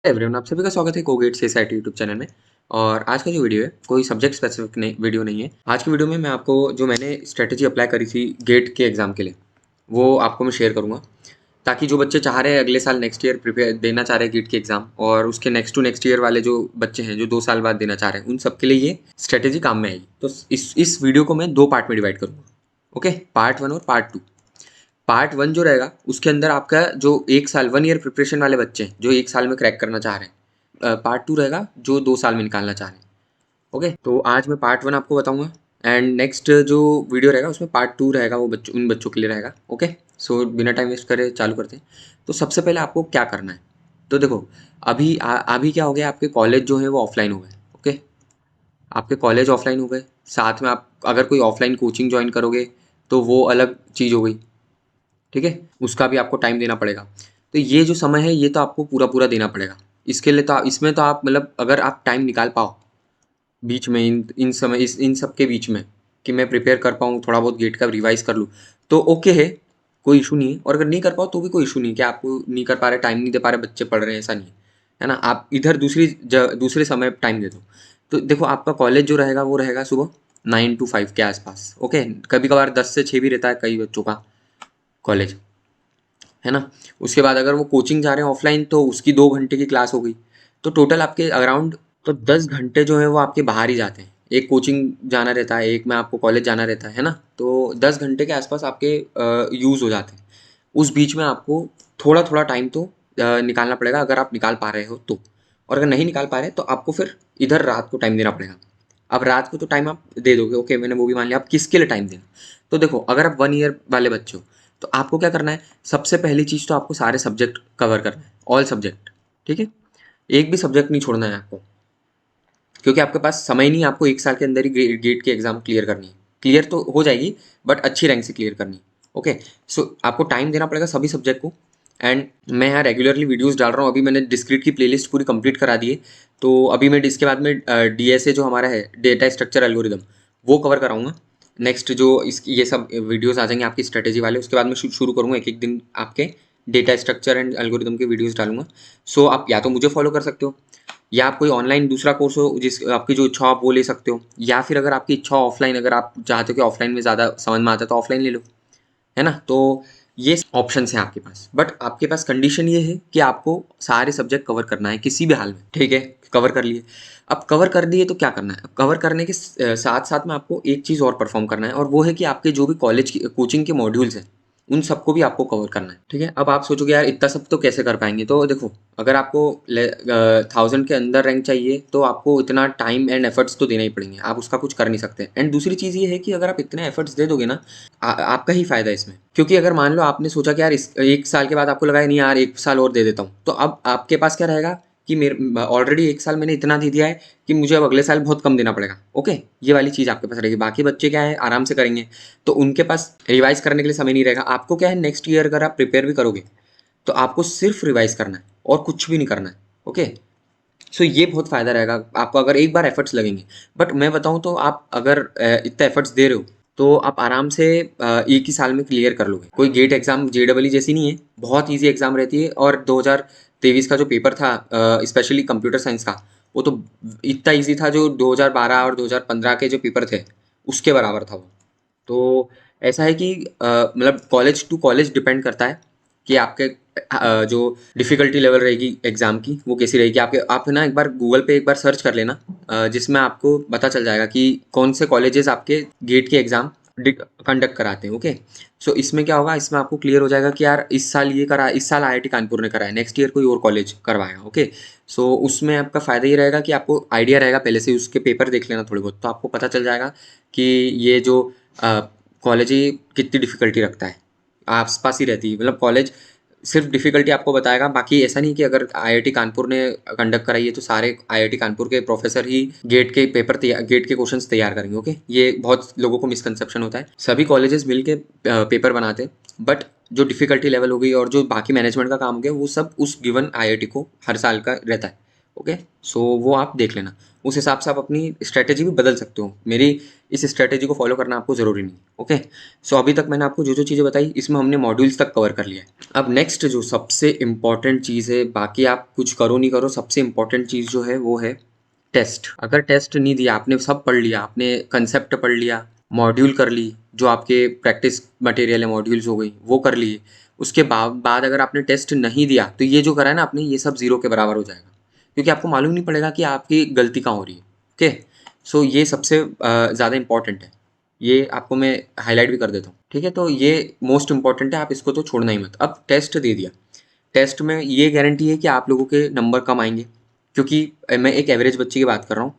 Everyone, आप सभी का स्वागत है कोगेट सीएसआईटी यूट्यूब चैनल में। और आज का जो वीडियो है कोई सब्जेक्ट स्पेसिफिक नहीं वीडियो नहीं है। आज की वीडियो में मैं आपको जो मैंने स्ट्रेटजी अप्लाई करी थी गेट के एग्ज़ाम के लिए वो आपको मैं शेयर करूँगा, ताकि जो बच्चे चाह रहे हैं अगले साल नेक्स्ट ईयर प्रिपेयर देना चाह रहे हैं गेट के एग्ज़ाम, और उसके नेक्स्ट टू नेक्स्ट ईयर वाले जो बच्चे हैं जो 2 साल बाद देना चाह रहे हैं, उन सबके लिए ये स्ट्रेटजी काम में आएगी। तो इस वीडियो को मैं 2 पार्ट में डिवाइड करूँगा। ओके, पार्ट 1 और पार्ट 2। पार्ट 1 जो रहेगा उसके अंदर आपका जो 1 साल 1 ईयर प्रिपरेशन वाले बच्चे हैं जो 1 साल में क्रैक करना चाह रहे हैं, पार्ट 2 रहेगा जो 2 साल में निकालना चाह रहे हैं। ओके, तो आज मैं पार्ट 1 आपको बताऊंगा एंड नेक्स्ट जो वीडियो रहेगा उसमें पार्ट 2 रहेगा, वो उन बच्चों के लिए रहेगा। ओके, सो बिना टाइम वेस्ट करे चालू करते हैं। तो सबसे पहले आपको क्या करना है, तो देखो अभी क्या हो गया, आपके कॉलेज जो है वो ऑफलाइन हो गए। ओके, आपके कॉलेज ऑफलाइन हो गए, साथ में आप अगर कोई ऑफलाइन कोचिंग ज्वाइन करोगे तो वो अलग चीज़ हो गई। ठीक है, उसका भी आपको टाइम देना पड़ेगा। तो ये जो समय है ये तो आपको पूरा देना पड़ेगा। इसके लिए तो इसमें तो आप मतलब अगर आप टाइम निकाल पाओ बीच में इन सब के बीच में कि मैं प्रिपेयर कर पाऊँ, थोड़ा बहुत गेट का रिवाइज कर लूँ, तो ओके है, कोई इशू नहीं है। और अगर नहीं कर पाओ तो भी कोई इशू नहीं है कि आपको नहीं कर पा रहे, टाइम नहीं दे पा रहे, बच्चे पढ़ रहे हैं, ऐसा नहीं है ना। आप इधर दूसरे समय टाइम दे दो। तो देखो आपका कॉलेज जो रहेगा वो रहेगा सुबह 9 to 5 के आसपास। ओके, कभी कभार 10 से 6 भी रहता है कई बच्चों का कॉलेज, है ना। उसके बाद अगर वो कोचिंग जा रहे हैं ऑफलाइन तो उसकी 2 घंटे की क्लास हो गई। तो टोटल आपके अराउंड तो 10 घंटे जो है वो आपके बाहर ही जाते हैं। एक कोचिंग जाना रहता है, एक में आपको कॉलेज जाना रहता है ना। तो 10 घंटे के आसपास आपके यूज़ हो जाते हैं। उस बीच में आपको थोड़ा थोड़ा टाइम तो निकालना पड़ेगा, अगर आप निकाल पा रहे हो तो। और अगर नहीं निकाल पा रहे तो आपको फिर इधर रात को टाइम देना पड़ेगा। अब रात को तो टाइम आप दे दोगे, ओके, मैंने वो भी मान लिया। आप किसके लिए टाइम देना, तो देखो अगर आप 1 ईयर वाले बच्चे हो तो आपको क्या करना है, सबसे पहली चीज़ तो आपको सारे सब्जेक्ट कवर करना है, ऑल सब्जेक्ट। ठीक है, एक भी सब्जेक्ट नहीं छोड़ना है आपको, क्योंकि आपके पास समय नहीं है, आपको 1 साल के अंदर ही गेट की एग्जाम क्लियर करनी है। क्लियर तो हो जाएगी बट अच्छी रैंक से क्लियर करनी है। ओके, सो आपको टाइम देना पड़ेगा सभी सब्जेक्ट को। एंड मैं यहाँ रेगुलरली वीडियोस डाल रहा हूँ। अभी मैंने डिस्क्रीट की प्लेलिस्ट पूरी कंप्लीट करा दी है। तो अभी मैं इसके बाद में डीएसए जो हमारा है, डेटा स्ट्रक्चर एल्गोरिदम, वो कवर कराऊंगा। नेक्स्ट जो ये सब वीडियोस आ जाएंगे आपकी स्ट्रेटेजी वाले, उसके बाद मैं शुरू करूँगा एक एक दिन आपके डेटा स्ट्रक्चर एंड एल्गोरिदम के वीडियोस डालूंगा। सो आप या तो मुझे फॉलो कर सकते हो, या आप कोई ऑनलाइन दूसरा कोर्स हो जिस आपकी जो इच्छा हो आप वो ले सकते हो, या फिर अगर आपकी इच्छा हो ऑफलाइन, अगर आप चाहते हो कि ऑफलाइन में ज़्यादा समझ में आता है तो ऑफलाइन ले लो, है ना। तो ये ऑप्शंस हैं आपके पास, बट आपके पास कंडीशन ये है कि आपको सारे सब्जेक्ट कवर करना है किसी भी हाल में। ठीक है, कवर कर लिए। अब कवर कर दिए तो क्या करना है, कवर करने के साथ साथ में आपको एक चीज़ और परफॉर्म करना है, और वो है कि आपके जो भी कॉलेज की कोचिंग के मॉड्यूल्स हैं उन सबको भी आपको कवर करना है। ठीक है, अब आप सोचोगे यार इतना सब तो कैसे कर पाएंगे, तो देखो अगर आपको 1000 के अंदर रैंक चाहिए तो आपको इतना टाइम एंड एफर्ट्स तो देना ही पड़ेंगे, आप उसका कुछ कर नहीं सकते। एंड दूसरी चीज़ ये है कि अगर आप इतने एफर्ट्स दे दोगे ना, आपका ही फायदा है इसमें। क्योंकि अगर मान लो आपने सोचा कि यार इस 1 साल के बाद आपको लगा नहीं यार 1 साल और दे देता हूँ, तो अब आपके पास क्या रहेगा कि मेरे ऑलरेडी 1 साल मैंने इतना दे दिया है कि मुझे अब अगले साल बहुत कम देना पड़ेगा। ओके, ये वाली चीज़ आपके पास रहेगी। बाकी बच्चे क्या है आराम से करेंगे, तो उनके पास रिवाइज करने के लिए समय नहीं रहेगा। आपको क्या है, नेक्स्ट ईयर अगर आप प्रिपेयर भी करोगे तो आपको सिर्फ रिवाइज करना है और कुछ भी नहीं करना है। ओके, सो ये बहुत फ़ायदा रहेगा आपको अगर एक बार एफर्ट्स लगेंगे। बट मैं बताऊँ तो आप अगर इतना एफर्ट्स दे रहे हो तो आप आराम से एक ही साल में क्लियर कर लोगे। कोई गेट एग्जाम जेडबल जैसी नहीं है, बहुत ईजी एग्जाम रहती है। और 2023 का जो पेपर था स्पेशली कंप्यूटर साइंस का, वो तो इतना ईजी था जो 2012 और 2015 के जो पेपर थे उसके बराबर था वो। तो ऐसा है कि मतलब कॉलेज टू कॉलेज डिपेंड करता है कि आपके जो डिफ़िकल्टी लेवल रहेगी एग्ज़ाम की वो कैसी रहेगी। आप ना एक बार गूगल पे एक बार सर्च कर लेना, जिसमें आपको पता चल जाएगा कि कौन से कॉलेजेस आपके गेट के एग्ज़ाम कंडक्ट कराते हैं। ओके, सो इसमें क्या होगा, इसमें आपको क्लियर हो जाएगा कि यार इस साल ये करा, इस साल आईआईटी कानपुर ने कराया, नेक्स्ट ईयर कोई और कॉलेज करवाएगा। ओके, सो उसमें आपका फ़ायदा ये रहेगा कि आपको आइडिया रहेगा, पहले से उसके पेपर देख लेना थोड़े बहुत, तो आपको पता चल जाएगा कि ये जो कॉलेज ही कितनी डिफ़िकल्टी रखता है। आस-पास ही रहती है, मतलब कॉलेज सिर्फ डिफ़िकल्टी आपको बताएगा। बाकी ऐसा नहीं कि अगर आईआईटी कानपुर ने कंडक्ट कराई है तो सारे आईआईटी कानपुर के प्रोफ़ेसर ही गेट के क्वेश्चंस तैयार करेंगे। ओके, ये बहुत लोगों को मिसकंसेप्शन होता है। सभी कॉलेजेस मिल के पेपर बनाते हैं, बट जो डिफ़िकल्टी लेवल हो गई और जो बाकी मैनेजमेंट का काम हो गया वो सब उस गिवन आईआईटी को हर साल का रहता है। ओके, सो वो आप देख लेना, उस हिसाब से आप अपनी स्ट्रैटेजी भी बदल सकते हो। मेरी इस स्ट्रैटेजी को फॉलो करना आपको ज़रूरी नहीं। ओके, सो अभी तक मैंने आपको जो जो चीज़ें बताई इसमें हमने मॉड्यूल्स तक कवर कर लिया है। अब नेक्स्ट जो सबसे इम्पॉर्टेंट चीज़ है, बाकी आप कुछ करो नहीं करो, सबसे इम्पॉर्टेंट चीज़ जो है वो है टेस्ट। अगर टेस्ट नहीं दिया, आपने सब पढ़ लिया, आपने कंसेप्ट पढ़ लिया, मॉड्यूल कर ली, जो आपके प्रैक्टिस मटेरियल है मॉड्यूल्स हो गई वो कर लिए, उसके बाद अगर आपने टेस्ट नहीं दिया तो ये जो करा है ना आपने, ये सब ज़ीरो के बराबर हो जाएगा, क्योंकि आपको मालूम नहीं पड़ेगा कि आपकी गलती कहाँ हो रही है। ओके, सो ये सबसे ज़्यादा इंपॉर्टेंट है, ये आपको मैं हाईलाइट भी कर देता हूँ। ठीक है, तो ये मोस्ट इंपॉर्टेंट है, आप इसको तो छोड़ना ही मत। अब टेस्ट दे दिया, टेस्ट में ये गारंटी है कि आप लोगों के नंबर कम आएंगे, क्योंकि मैं एक एवरेज बच्चे की बात कर रहा हूँ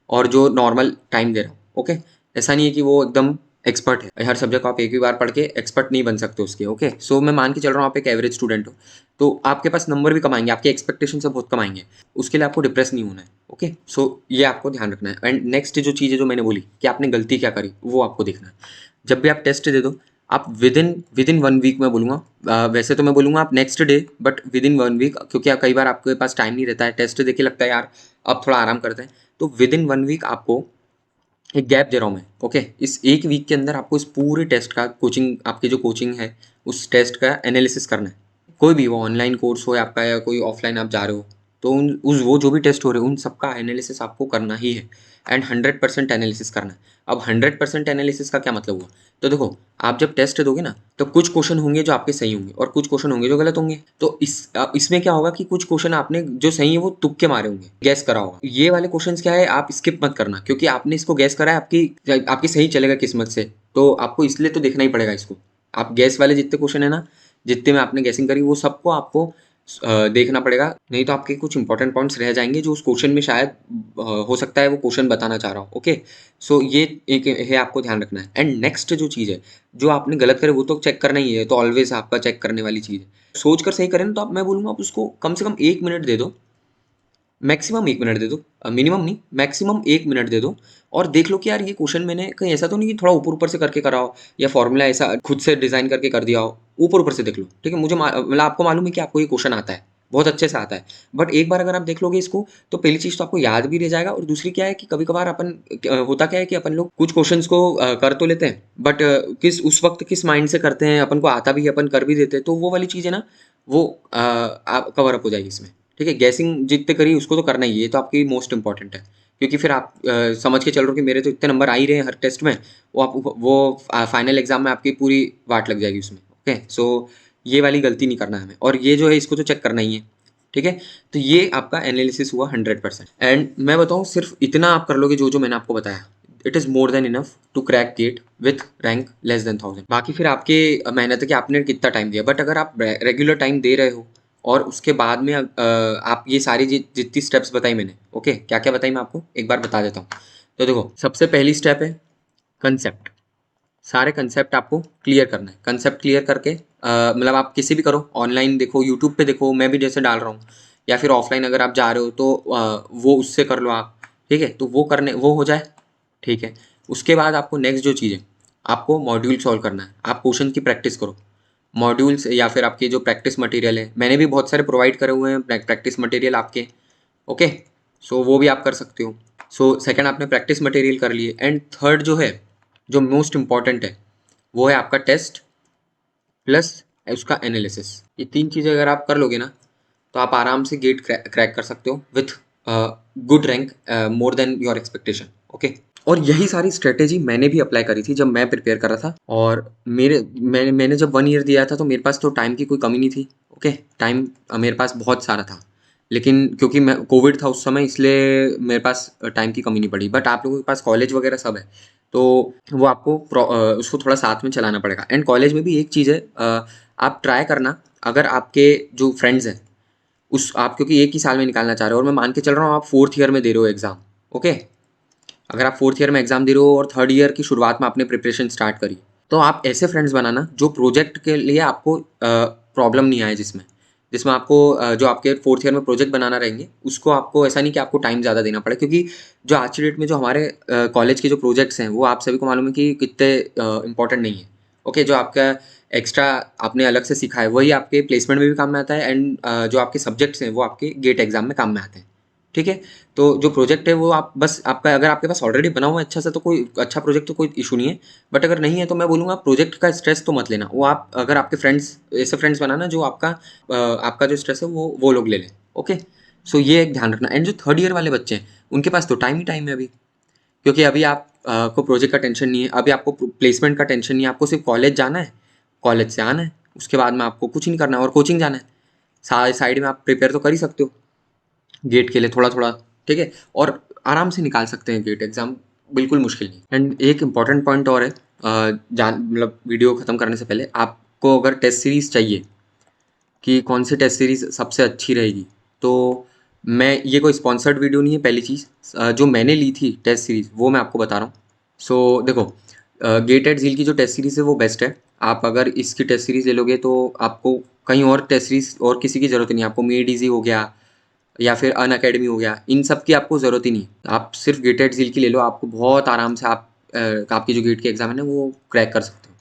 और जो नॉर्मल टाइम दे रहा हूँ। ओके, ऐसा नहीं है कि वो एकदम एक्सपर्ट है, हर सब्जेक्ट को आप एक ही बार पढ़ के एक्सपर्ट नहीं बन सकते उसके। ओके, सो मैं मान के चल रहा हूँ आप एक एवरेज स्टूडेंट हो, तो आपके पास नंबर भी कम आएंगे, आपके एक्सपेक्टेशन से बहुत कम आएंगे, उसके लिए आपको डिप्रेस नहीं होना है। ओके, सो ये आपको ध्यान रखना है। एंड नेक्स्ट जो चीज़ है जो मैंने बोली कि आपने गलती क्या करी, वो आपको देखना है। जब भी आप टेस्ट दे दो, आप विद इन 1 वीक मैं बोलूँगा, वैसे तो मैं बोलूँगा आप next day, but within 1 week, क्योंकि आप कई बार आपके पास टाइम नहीं रहता है, टेस्ट देख के लगता है यार अब थोड़ा आराम करते हैं, तो विद इन 1 वीक आपको एक गैप दे रहा हूँ मैं। ओके, इस एक वीक के अंदर आपको इस पूरे टेस्ट का कोचिंग, आपकी जो कोचिंग है उस टेस्ट का एनालिसिस करना है। कोई भी वो ऑनलाइन कोर्स हो आपका या कोई ऑफलाइन आप जा रहे हो, तो उन उस वो जो भी टेस्ट हो रहे हैं उन सबका एनालिसिस आपको करना ही है, एंड 100% एनालिसिस करना है। अब 100% एनालिसिस का क्या मतलब हुआ, तो देखो, आप जब टेस्ट दोगे ना तो कुछ क्वेश्चन होंगे जो आपके सही होंगे और कुछ क्वेश्चन होंगे जो गलत होंगे। तो इसमें क्या होगा कि कुछ क्वेश्चन आपने जो सही है वो तुक्के मारे होंगे, गैस करा होगा। ये वाले क्वेश्चंस क्या है, आप स्किप मत करना, क्योंकि आपने इसको गैस करा है, आपकी आपकी सही चलेगा किस्मत से, तो आपको इसलिए तो देखना ही पड़ेगा इसको। आप गैस वाले जितने क्वेश्चन है ना, जितने में आपने गैसिंग करी, वो सबको आपको देखना पड़ेगा, नहीं तो आपके कुछ इंपॉर्टेंट पॉइंट्स रह जाएंगे जो उस क्वेश्चन में शायद हो सकता है वो क्वेश्चन बताना चाह रहा हूँ। ओके, सो ये एक है, आपको ध्यान रखना है। एंड नेक्स्ट जो चीज़ है, जो आपने गलत करे वो तो चेक करना ही है, तो ऑलवेज आपका चेक करने वाली चीज़ है। सोच कर सही करें ना, तो आप, मैं बोलूँगा आप उसको कम से कम 1 मिनट दे दो, मैक्सिमम 1 मिनट दे दो, मिनिमम नहीं, मैक्सिमम 1 मिनट दे दो, और देख लो कि यार ये क्वेश्चन मैंने कहीं ऐसा तो नहीं कि थोड़ा ऊपर ऊपर से करके करा हो, या फॉर्मूला ऐसा खुद से डिजाइन करके कर दिया हो। ऊपर ऊपर से देख लो, ठीक है, मुझे मतलब आपको मालूम है कि आपको ये क्वेश्चन आता है, बहुत अच्छे से आता है, बट एक बार अगर आप देख लोगे इसको, तो पहली चीज़ तो आपको याद भी रह जाएगा, और दूसरी क्या है कि कभी कभार अपन होता क्या है कि अपन लोग कुछ क्वेश्चंस को कर तो लेते हैं, बट किस उस वक्त किस माइंड से करते हैं, अपन को आता भी है, अपन कर भी देते हैं, तो वो वाली चीज़ है ना, वो आप कवर अप हो जाएगी इसमें। ठीक है, गैसिंग जितने करी उसको तो करना ही है, ये तो आपकी मोस्ट इंपॉर्टेंट है, क्योंकि फिर आप समझ के चल रहे हो कि मेरे तो इतने नंबर आ ही रहे हैं हर टेस्ट में, वो फाइनल एग्जाम में आपकी पूरी वाट लग जाएगी उसमें। ओके, सो ये वाली गलती नहीं करना है हमें, और ये जो है इसको तो चेक करना ही है। ठीक है, तो ये आपका एनालिसिस हुआ 100%। एंड मैं बताऊँ, सिर्फ इतना आप कर लोगे जो जो मैंने आपको बताया, it is more than enough to crack GATE with rank less than 1000। बाकी फिर आपके मेहनत है कि आपने कितना टाइम दिया, बट अगर आप रेगुलर टाइम दे रहे हो और उसके बाद में आप ये सारी जितनी स्टेप्स बताई मैंने, ओके, क्या क्या बताई मैं आपको एक बार बता देता हूँ। तो देखो, सबसे पहली स्टेप है कंसेप्ट। सारे कंसेप्ट आपको क्लियर करना है। कंसेप्ट क्लियर करके मतलब आप किसी भी करो, ऑनलाइन देखो, यूट्यूब पे देखो, मैं भी जैसे डाल रहा हूँ, या फिर ऑफलाइन अगर आप जा रहे हो तो वो उससे कर लो आप। ठीक है, तो वो हो जाए। ठीक है, उसके बाद आपको नेक्स्ट जो चीज़ है, आपको मॉड्यूल सॉल्व करना है। आप क्वेश्चन की प्रैक्टिस करो, मॉड्यूल्स या फिर आपके जो प्रैक्टिस मटेरियल है, मैंने भी बहुत सारे प्रोवाइड करे हुए हैं प्रैक्टिस मटेरियल आपके। ओके, सो वो भी आप कर सकते हो। सो सेकंड, आपने प्रैक्टिस मटेरियल कर लिए। एंड थर्ड जो है, जो मोस्ट इम्पॉर्टेंट है, वो है आपका टेस्ट प्लस उसका एनालिसिस। ये तीन चीज़ें अगर आप कर लोगे ना, तो आप आराम से गेट क्रैक कर सकते हो with good rank, more than your expectation. Okay, और यही सारी स्ट्रेटेजी मैंने भी अप्लाई करी थी जब मैं प्रिपेयर कर रहा था, और मैंने जब 1 ईयर दिया था तो मेरे पास तो टाइम की कोई कमी नहीं थी। ओके, टाइम मेरे पास बहुत सारा था, लेकिन क्योंकि मैं कोविड था उस समय, इसलिए मेरे पास टाइम की कमी नहीं पड़ी। बट आप लोगों के पास कॉलेज वगैरह सब है, तो वो आपको उसको थोड़ा साथ में चलाना पड़ेगा। एंड कॉलेज में भी एक चीज़ है, आप ट्राई करना, अगर आपके जो फ्रेंड्स हैं उस आप क्योंकि एक ही साल में निकालना चाह रहे हो, और मैं मान के चल रहा हूँ आप 4th ईयर में दे रहे हो एग्ज़ाम। ओके, अगर आप 4th ईयर में एग्ज़ाम दे रहे हो और 3rd ईयर की शुरुआत में आपने प्रिपरेशन स्टार्ट करी, तो आप ऐसे फ्रेंड्स बनाना जो प्रोजेक्ट के लिए आपको प्रॉब्लम नहीं आए, जिसमें जिसमें आपको जो आपके 4th ईयर में प्रोजेक्ट बनाना रहेंगे, उसको आपको ऐसा नहीं कि आपको टाइम ज़्यादा देना पड़े, क्योंकि जो आज की डेट में जो हमारे कॉलेज के जो प्रोजेक्ट्स हैं, वो आप सभी को मालूम है कि कितने इंपॉर्टेंट नहीं है। ओके, जो आपका एक्स्ट्रा आपने अलग से सीखा है, वही आपके प्लेसमेंट में भी काम में आता है, एंड जो आपके सब्जेक्ट्स हैं वो आपके गेट एग्जाम में काम में आते हैं। ठीक है। तो जो प्रोजेक्ट है वो आप बस आपका अगर आपके पास ऑलरेडी बना हुआ है अच्छा सा तो कोई अच्छा प्रोजेक्ट तो कोई इशू नहीं है, बट अगर नहीं है तो मैं बोलूँगा प्रोजेक्ट का स्ट्रेस तो मत लेना। वो आप अगर आपके फ्रेंड्स ऐसे फ्रेंड्स बनाना जो आपका जो स्ट्रेस है वो लोग ले लें। ओके, सो ये एक ध्यान रखना। एंड जो थर्ड ईयर वाले बच्चे हैं उनके पास तो टाइम ही टाइम है अभी, क्योंकि अभी आप को प्रोजेक्ट का टेंशन नहीं है, अभी आपको प्लेसमेंट का टेंशन नहीं है, आपको सिर्फ कॉलेज जाना है, कॉलेज से आना है, उसके बाद में आपको कुछ नहीं करना है और कोचिंग जाना है। साइड में आप प्रिपेयर तो कर ही सकते हो गेट के लिए थोड़ा थोड़ा, ठीक है, और आराम से निकाल सकते हैं गेट एग्जाम, बिल्कुल मुश्किल नहीं। एंड एक इम्पॉर्टेंट पॉइंट और है, जान मतलब वीडियो ख़त्म करने से पहले आपको अगर टेस्ट सीरीज़ चाहिए कि कौन सी टेस्ट सीरीज़ सबसे अच्छी रहेगी, तो मैं ये कोई स्पॉन्सर्ड वीडियो नहीं है पहली चीज़, जो मैंने ली थी टेस्ट सीरीज़ वो मैं आपको बता रहा हूँ। सो देखो, गेट एट झील की जो टेस्ट सीरीज़ है वो बेस्ट है। आप अगर इसकी टेस्ट सीरीज़ ले लोगे तो आपको कहीं और टेस्ट सीरीज़ और किसी की ज़रूरत नहीं है। आपको मेड ईजी हो गया या फिर अनअकैडमी हो गया, इन सब की आपको ज़रूरत ही नहीं। आप सिर्फ गेट एट झील की ले लो, आपको बहुत आराम से आपकी जो गेट के एग्ज़ाम है ना वो क्रैक कर सकते हो।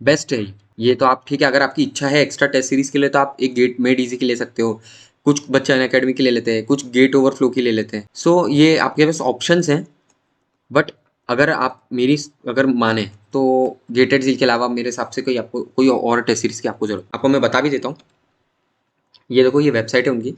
बेस्ट है ये तो आप, ठीक है, अगर आपकी इच्छा है एक्स्ट्रा टेस्ट सीरीज़ के लिए तो आप एक गेट मेड ईजी की ले सकते हो, कुछ बच्चे अनअकैडमी की ले लेते हैं, कुछ गेट ओवरफ्लो की ले लेते हैं। सो ये आपके पास ऑप्शंस हैं, बट अगर आप मेरी अगर माने तो गेट एट झील के अलावा मेरे हिसाब से कोई और टेस्ट सीरीज़ की आपको ज़रूरत, आपको मैं बता भी देता हूँ। ये देखो, ये वेबसाइट है उनकी,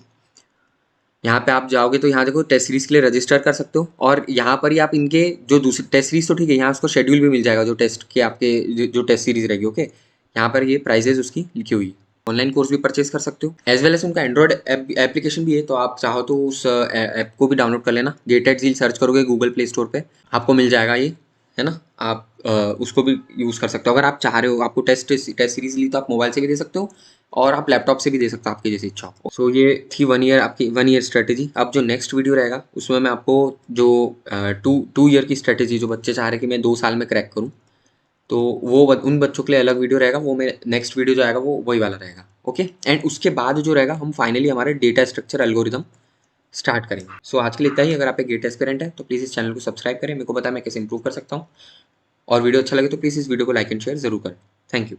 यहाँ पे आप जाओगे तो यहाँ देखो टेस्ट सीरीज़ के लिए रजिस्टर कर सकते हो, और यहाँ पर ही आप इनके जो दूसरी टेस्ट सीरीज़ तो ठीक है, यहाँ उसको शेड्यूल भी मिल जाएगा जो टेस्ट के आपके जो टेस्ट सीरीज़ रहेगी। ओके, यहाँ पर ये प्राइजेज उसकी लिखी हुई है। ऑनलाइन कोर्स भी परचेज कर सकते हो, एज वेल एज उनका एंड्रॉयड एप्लीकेशन भी है, तो आप चाहो तो उस ऐप को भी डाउनलोड कर लेना। गेट एट झील सर्च करोगे गूगल प्ले स्टोर पे आपको मिल जाएगा ये, है ना। आप उसको भी यूज़ कर सकते हो अगर आप चाह रहे हो। आपको टेस्ट सीरीज़ ली तो आप मोबाइल से भी दे सकते हो और आप लैपटॉप से भी दे सकते हो, आपकी जैसी इच्छा हो। सो ये थी 1 ईयर आपकी 1 ईयर स्ट्रेटेजी। अब जो नेक्स्ट वीडियो रहेगा उसमें मैं आपको जो टू ईयर की स्ट्रेटेजी, जो बच्चे चाह रहे हैं कि मैं 2 साल में क्रैक करूँ, तो वो उन बच्चों के लिए अलग वीडियो रहेगा। वो मेरे नेक्स्ट वीडियो जो आएगा वो वही वाला रहेगा। ओके, एंड उसके बाद जो रहेगा हम फाइनली हमारे डेटा स्ट्रक्चर एल्गोरिदम स्टार्ट करेंगे। सो आज के लिए इतना ही। अगर आप एक गेट एस्पिरेंट है तो प्लीज़ इस चैनल को सब्सक्राइब करें, मेरे को पता है मैं कैसे इंप्रूव कर सकता हूँ, और वीडियो अच्छा लगे तो प्लीज़ इस वीडियो को लाइक एंड शेयर जरूर करें। Thank you.